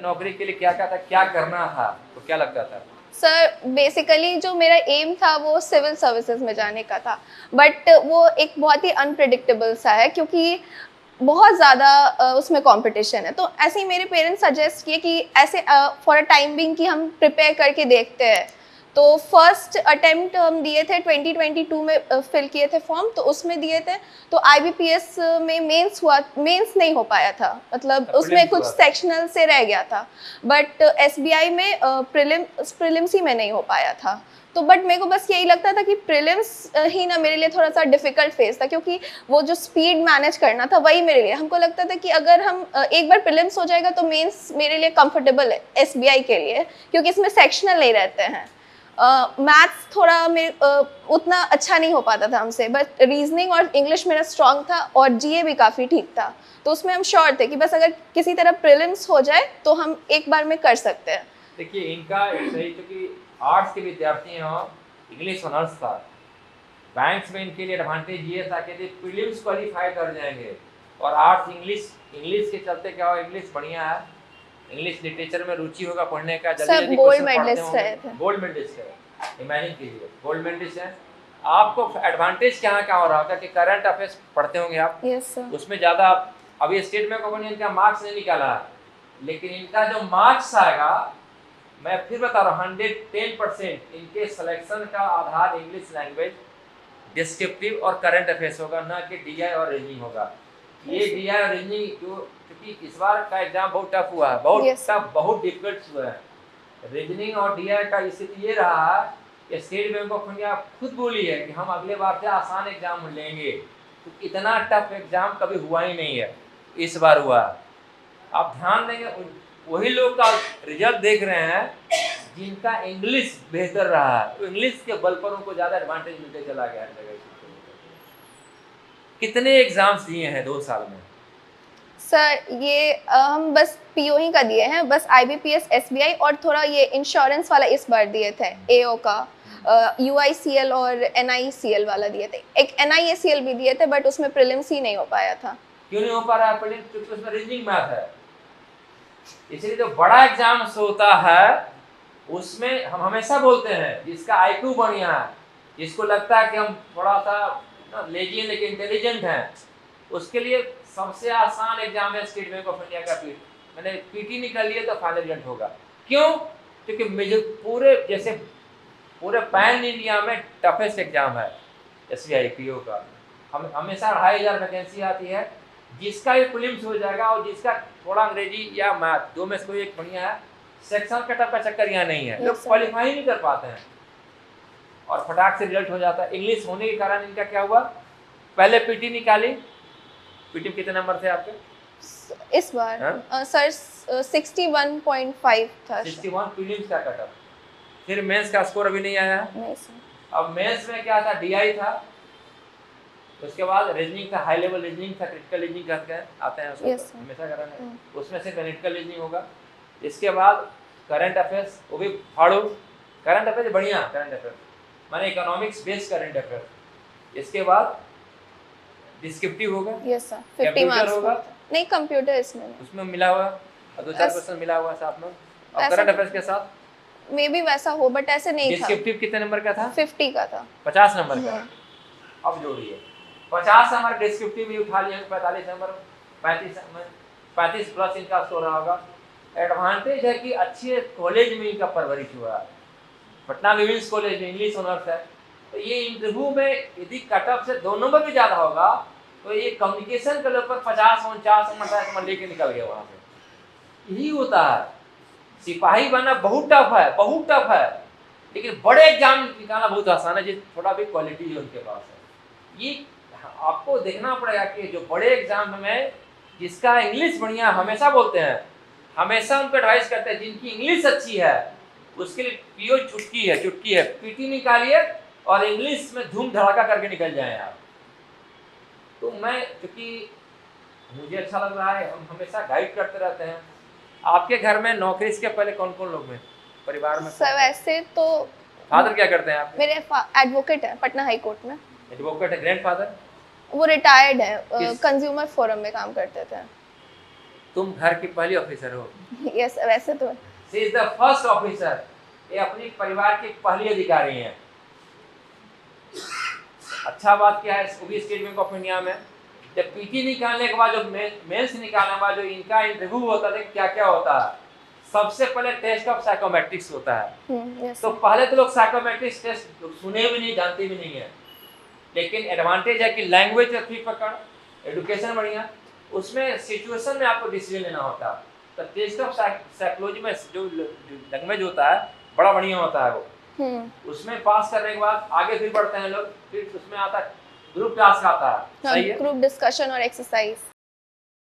नौकरी के लिए क्या क्या था, क्या करना था, तो क्या लगता था? सर बेसिकली जो मेरा एम था वो सिविल सर्विसेज में जाने का था, बट वो एक बहुत ही अनप्रिडिक्टेबल सा है क्योंकि बहुत ज़्यादा उसमें कंपटीशन है। तो ऐसे ही मेरे पेरेंट्स सजेस्ट किए कि ऐसे फॉर अ टाइम बिंग कि हम प्रिपेयर करके देखते हैं। तो फर्स्ट अटेम्प्ट हम दिए थे 2022 में, फिल किए थे फॉर्म, तो उसमें दिए थे। तो आईबीपीएस में मेंस हुआ, मेंस नहीं हो पाया था, मतलब उसमें प्रीलिम्स कुछ हुआ था। सेक्शनल से रह गया था। बट एसबीआई में प्रीलिम्स ही में नहीं हो पाया था। तो बट मेरे को बस यही लगता था कि प्रीलिम्स ही ना मेरे लिए थोड़ा सा डिफिकल्ट फेज था, क्योंकि वो जो स्पीड मैनेज करना था वही मेरे लिए, हमको लगता था कि अगर हम एक बार प्रीलिम्स हो जाएगा तो मेंस मेरे लिए कंफर्टेबल है एसबीआई के लिए, क्योंकि इसमें सेक्शनल नहीं रहते हैं। मैथ्स थोड़ा मेरे उतना अच्छा नहीं हो पाता था हमसे, बट रीजनिंग और इंग्लिश मेरा स्ट्रांग था और जीए भी काफ़ी ठीक था। तो उसमें हम श्योर थे कि बस अगर किसी तरह प्रीलिम्स हो जाए तो हम एक बार में कर सकते हैं। देखिए इनका सही, क्योंकि आर्ट्स के विद्यार्थी हैं और इंग्लिश ऑनर्स था, बैंक्स में इनके लिए एडवांटेज ये था कि प्रीलिम्स क्वालिफाई कर जाएंगे। और आर्ट्स इंग्लिश, इंग्लिश के चलते क्या हो, इंग्लिश बढ़िया है, इंग्लिश लिटरेचर में रुचि होगा पढ़ने का, जल्दी सब जल्दी गोल्ड क्वेश्चन पढ़ते मेडलिस्ट होंगे। रहे थे। गोल्ड मेडलिस्ट है, इमेजिन कीजिए गोल्ड मेडलिस्ट है। आपको एडवांटेज क्या क्या हो रहा होगा कि करंट अफेयर्स पढ़ते होंगे आप, यस सर। उसमें ज़्यादा। अभी स्टेट बैंक ऑफ इंडिया इनका मार्क्स नहीं निकाला है, लेकिन इनका जो मार्क्स आएगा, मैं फिर बता रहा हूँ 110% इनके सिलेक्शन का आधार इंग्लिश लैंग्वेज, डिस्क्रिप्टिव और करंट अफेयर्स होगा, ना कि डीआई और रीजनिंग होगा। ये डीआई और रीजनिंग जो, क्योंकि इस बार का एग्जाम बहुत टफ हुआ है, बहुत Yes, sir. टफ, बहुत डिफिकल्ट हुआ है। रीजनिंग और डीआई का स्थिति ये रहा है कि स्टेट बैंक ऑफ इंडिया खुद बोली है कि हम अगले बार से आसान एग्जाम लेंगे, तो इतना टफ एग्जाम कभी हुआ ही नहीं है, इस बार हुआ। आप ध्यान देंगे वही लोग का रिजल्ट देख रहे हैं जिनका इंग्लिश बेहतर रहा है, तो इंग्लिश के बल पर उनको ज़्यादा एडवांटेज मिलते चला गया है। कितने एग्जाम्स दिए हैं 2 साल में? सर ये हम बस पीओ ही का दिए हैं, बस आईबीपीएस एसबीआई और थोड़ा ये इंश्योरेंस वाला इस बार दिए थे, एओ का यूआईसीएल और एनआईसीएल वाला दिए थे। एक एनआईएसीएल भी दिए थे, बट उसमें प्रीलिम्स ही नहीं हो पाया था। क्यों नहीं हो पा रहा है प्रीलिम्स? क्योंकि उसमें रीजनिंग मैथ है, इसलिए जो बड़ा एग्जाम होता है उसमें हम हमेशा बोलते हैं जिसका आईक्यू बढ़िया है, जिसको लगता है कि हम थोड़ा सा लेजी हैं लेकिन इंटेलिजेंट हैं, उसके लिए सबसे आसान एग्जाम है स्टेट बैंक ऑफ इंडिया का पीटी। मैंने पीटी निकाल लिया तो फाइनल रिजल्ट होगा। क्यों? क्योंकि मुझे पूरे, जैसे पूरे पैन इंडिया में टफेस्ट एग्जाम है एसबीआई पीओ का। हम हमेशा 2500 वैकेंसी आती है, जिसका भी प्रीलिम्स हो जाएगा और जिसका थोड़ा अंग्रेजी या मैथ दो में से कोई एक बढ़िया है, सेक्शन कटअप का चक्कर यहाँ नहीं है, लोग क्वालिफाई नहीं कर पाते हैं और फटाक से रिजल्ट हो जाता है। इंग्लिश होने के कारण इनका क्या हुआ, पहले पीटी निकाली, पीटी में कितने नंबर थे आपके इस बार? सर 61.5 था। 61 प्रीलिम्स का कटअप, फिर मेंस का स्कोर अभी नहीं आया। नहीं सर। अब मेंस में क्या था, डीआई था, उसके बाद रीजनिंग था, हाई लेवल रीजनिंग था, क्रिटिकल रीजनिंग कहते हैं, आते हैं उसको हमेशा कराने, उसमें से क्रिटिकल रीजनिंग होगा। इसके बाद करंट अफेयर्स, वो भी फाड़ो, करंट अफेयर्स बढ़िया, करंट अफेयर्स माने इकोनॉमिक्स बेस्ड करंट अफेयर्स। इसके बाद डिस्क्रिप्टिव होगा, यस सर, 50 मार्क्स होगा, नहीं कंप्यूटर इसमें उसमें मिला हुआ और 2-4 क्वेश्चन मिला हुआ साथ में, और करंट अफेयर्स के साथ मे भी वैसा हो, बट ऐसे नहीं था। डिस्क्रिप्टिव कितने नंबर का था? 50 का था। 50 नंबर का। अब जोड़िए 50 नंबर डिस्क्रिप्टिव भी उठा लिया, 45 नंबर, 35 प्लस इनका स्कोर रहा होगा। एडवांटेज है कि अच्छे कॉलेज में इनका परवरिश हुआ है, पटना विमेंस कॉलेज में इंग्लिश ऑनर्स है, तो ये इंटरव्यू में यदि कटअप से 2 नंबर भी ज़्यादा होगा तो ये कम्युनिकेशन के लेवल पर 50, 49, 58 लेके निकल गया वहाँ से। यही होता है, सिपाही बनना बहुत टफ है, बहुत टफ है, लेकिन बड़े एग्जाम निकालना बहुत आसान है, जिस थोड़ा भी क्वालिटी जो उनके पास है। ये आपको देखना पड़ेगा कि जो बड़े एग्जाम में जिसका इंग्लिश बढ़िया, हमेशा बोलते हैं, हमेशा उनको एडवाइस करते हैं जिनकी इंग्लिश अच्छी है उसके लिए पीओ चुटकी है, चुटकी है, पीटी निकालिए और इंग्लिश में धूम धड़ाका करके निकल जाएं आप। तो मैं, क्योंकि मुझे अच्छा लग रहा है, हम हमेशा गाइड करते रहते हैं। आपके घर में नौकरी से पहले कौन कौन लोग हैं परिवार में? सर वैसे तो फादर क्या करते हैं आपके? मेरे एडवोकेट है पटना हाई कोर्ट में। एडवोकेट है। ग्रैंडफादर? वो रिटायर्ड है, कंज्यूमर फोरम में काम करते थे। तुम घर की पहली ऑफिसर हो। यस वैसे तो she is the first officer. ये अपनी परिवार की पहली अधिकारी हैं। अच्छा बात क्या है वो भी स्टेट बैंक ऑफ इंडिया में, जब पीटी निकालने के बाद जो मेंस निकालने के बाद जो इनका इंटरव्यू होता था क्या क्या होता है, सबसे पहले टेस्ट ऑफ साइकोमेट्रिक्स होता है। यस तो पहले तो लोग साइकोमेट्रिक्स टेस्ट सुने भी नहीं, जानते भी नहीं है, लेकिन एडवांटेज है कि लैंग्वेज अच्छी पकड़, एजुकेशन बढ़िया, उसमें सिचुएशन में आपको डिसीजन लेना होता है। तो टेस्ट ऑफ साइकोलॉजी में जो लैंग्वेज होता है बड़ा बढ़िया होता है वो। उसमें पास करने के बाद आगे फिर बढ़ते हैं लोग, फिर उसमें आता है ग्रुप टास्क आता है। सही है, ग्रुप डिस्कशन और एक्सरसाइज।